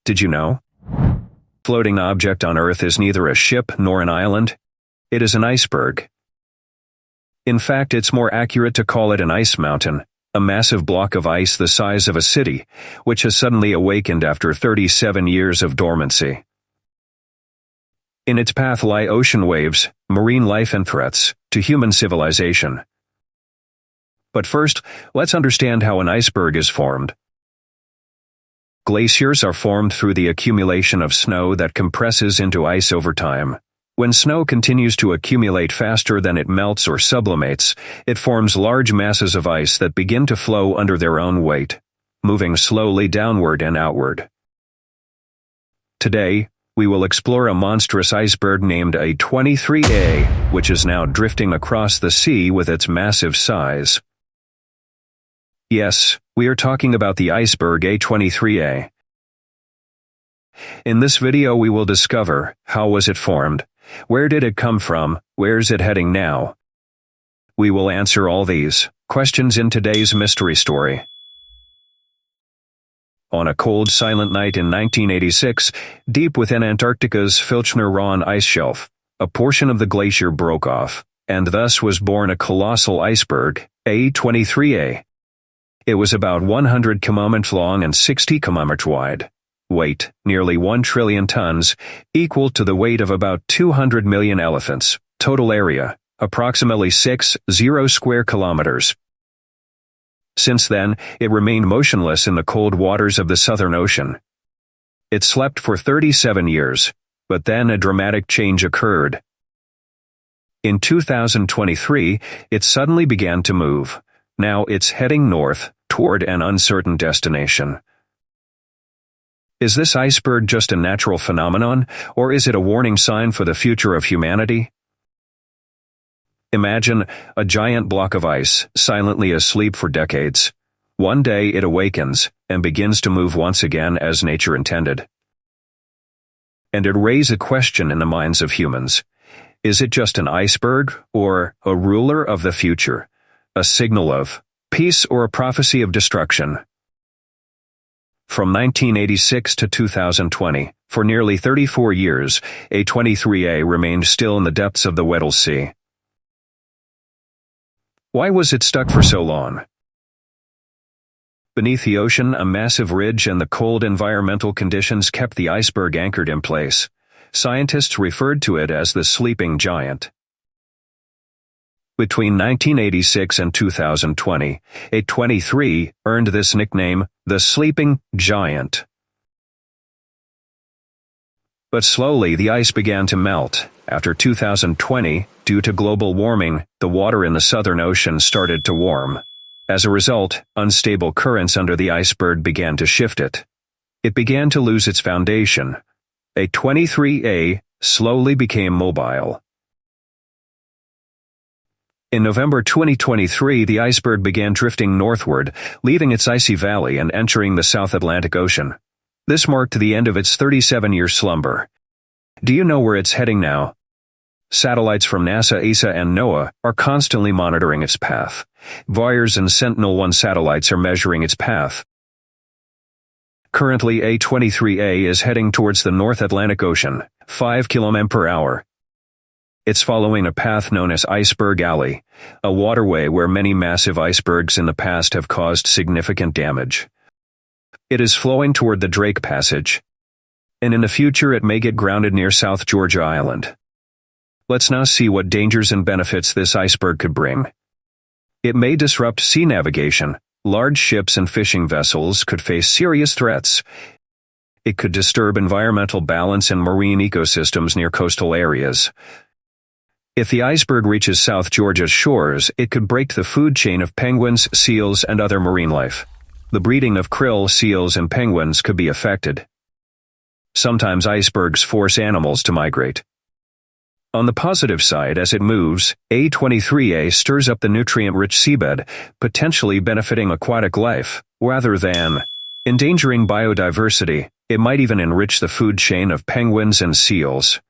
Did you know? Floating object on Earth is neither a ship nor an island. It is an iceberg. In fact, it's more accurate to call it an ice mountain, a massive block of ice the size of a city, which has suddenly awakened after 37 years of dormancy. In its path lie ocean waves, marine life and threats to human civilization. But first, let's understand how an iceberg is formed. Glaciers are formed through the accumulation of snow that compresses into ice over time. When snow continues to accumulate faster than it melts or sublimates, it forms large masses of ice that begin to flow under their own weight, moving slowly downward and outward. Today, we will explore a monstrous iceberg named A-23a, which is now drifting across the sea with its massive size. Yes, we are talking about the iceberg A-23a. In this video we will discover, how was it formed? Where did it come from? Where's it heading now? We will answer all these questions in today's mystery story. On a cold, silent night in 1986, deep within Antarctica's Filchner-Ronne ice shelf, a portion of the glacier broke off, and thus was born a colossal iceberg, A-23a. It was about 100 km long and 60 km wide. Weight, nearly 1 trillion tons, equal to the weight of about 200 million elephants. Total area, approximately 60 square kilometers. Since then, it remained motionless in the cold waters of the Southern Ocean. It slept for 37 years, but then a dramatic change occurred. In 2023, it suddenly began to move. Now it's heading north, toward an uncertain destination. Is this iceberg just a natural phenomenon, or is it a warning sign for the future of humanity? Imagine a giant block of ice, silently asleep for decades. One day it awakens, and begins to move once again as nature intended. And it raises a question in the minds of humans. Is it just an iceberg, or a ruler of the future? A signal of peace or a prophecy of destruction? From 1986 to 2020, for nearly 34 years, A-23a remained still in the depths of the Weddell Sea. Why was it stuck for so long? Beneath the ocean, a massive ridge and the cold environmental conditions kept the iceberg anchored in place. Scientists referred to it as the sleeping giant. Between 1986 and 2020, A-23 earned this nickname, the Sleeping Giant. But slowly the ice began to melt. After 2020, due to global warming, the water in the Southern Ocean started to warm. As a result, unstable currents under the iceberg began to shift it. It began to lose its foundation. A-23a slowly became mobile. In November 2023, the iceberg began drifting northward, leaving its icy valley and entering the South Atlantic Ocean. This marked the end of its 37-year slumber. Do you know where it's heading now? Satellites from NASA, ESA and NOAA are constantly monitoring its path. Voyagers and Sentinel-1 satellites are measuring its path. Currently, A-23a is heading towards the North Atlantic Ocean, 5 km per hour. It's following a path known as Iceberg Alley, a waterway where many massive icebergs in the past have caused significant damage. It is flowing toward the Drake Passage, and in the future it may get grounded near South Georgia Island. Let's now see what dangers and benefits this iceberg could bring. It may disrupt sea navigation. Large ships and fishing vessels could face serious threats. It could disturb environmental balance and marine ecosystems near coastal areas. If the iceberg reaches South Georgia's shores, it could break the food chain of penguins, seals, and other marine life. The breeding of krill, seals, and penguins could be affected. Sometimes icebergs force animals to migrate. On the positive side, as it moves, A-23a stirs up the nutrient-rich seabed, potentially benefiting aquatic life, rather than endangering biodiversity. It might even enrich the food chain of penguins and seals.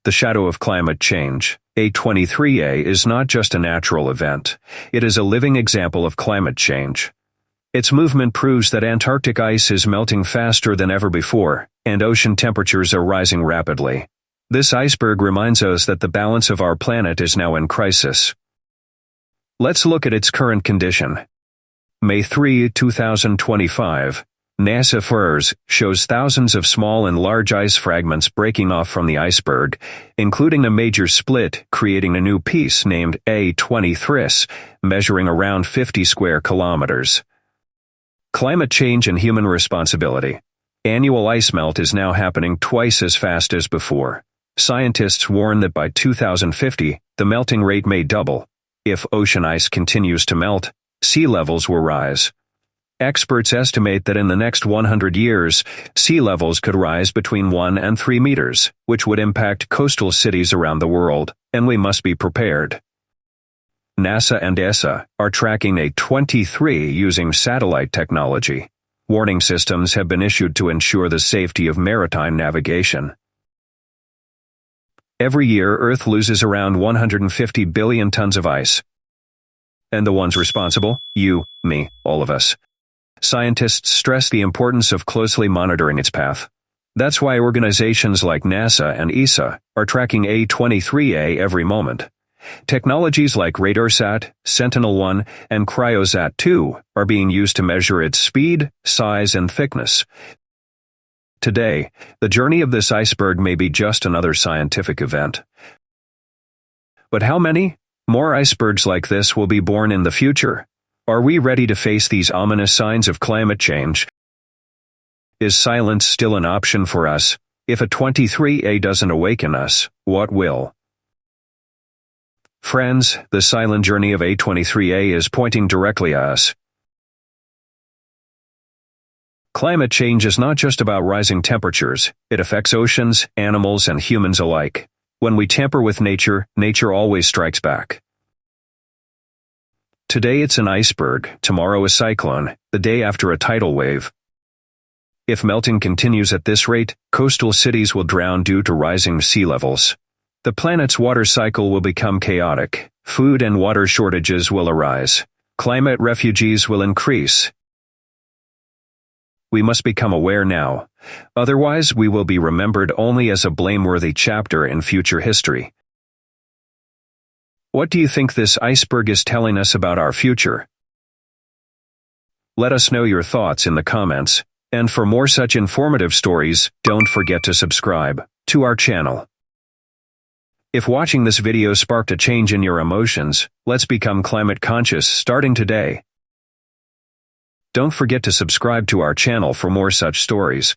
The shadow of climate change. A-23a is not just a natural event. It is a living example of climate change. Its movement proves that Antarctic ice is melting faster than ever before, and ocean temperatures are rising rapidly. This iceberg reminds us that the balance of our planet is now in crisis. Let's look at its current condition. May 3, 2025. NASA FIRS shows thousands of small and large ice fragments breaking off from the iceberg, including a major split, creating a new piece named A-23a, measuring around 50 square kilometers. Climate change and human responsibility. Annual ice melt is now happening twice as fast as before. Scientists warn that by 2050, the melting rate may double. If ocean ice continues to melt, sea levels will rise. Experts estimate that in the next 100 years, sea levels could rise between 1 and 3 meters, which would impact coastal cities around the world, and we must be prepared. NASA and ESA are tracking A-23 using satellite technology. Warning systems have been issued to ensure the safety of maritime navigation. Every year, Earth loses around 150 billion tons of ice. And the ones responsible? You, me, all of us. Scientists stress the importance of closely monitoring its path. That's why organizations like NASA and ESA are tracking A-23a every moment. Technologies like RadarSat, Sentinel-1, and CryoSat-2 are being used to measure its speed, size, and thickness. Today, the journey of this iceberg may be just another scientific event. But how many more icebergs like this will be born in the future? Are we ready to face these ominous signs of climate change? Is silence still an option for us? If A-23a doesn't awaken us, what will? Friends, the silent journey of A-23a is pointing directly at us. Climate change is not just about rising temperatures, it affects oceans, animals, and humans alike. When we tamper with nature, nature always strikes back. Today it's an iceberg, tomorrow a cyclone, the day after a tidal wave. If melting continues at this rate, coastal cities will drown due to rising sea levels. The planet's water cycle will become chaotic. Food and water shortages will arise. Climate refugees will increase. We must become aware now. Otherwise, we will be remembered only as a blameworthy chapter in future history. What do you think this iceberg is telling us about our future? Let us know your thoughts in the comments, and for more such informative stories, don't forget to subscribe to our channel. If watching this video sparked a change in your emotions, let's become climate conscious starting today. Don't forget to subscribe to our channel for more such stories.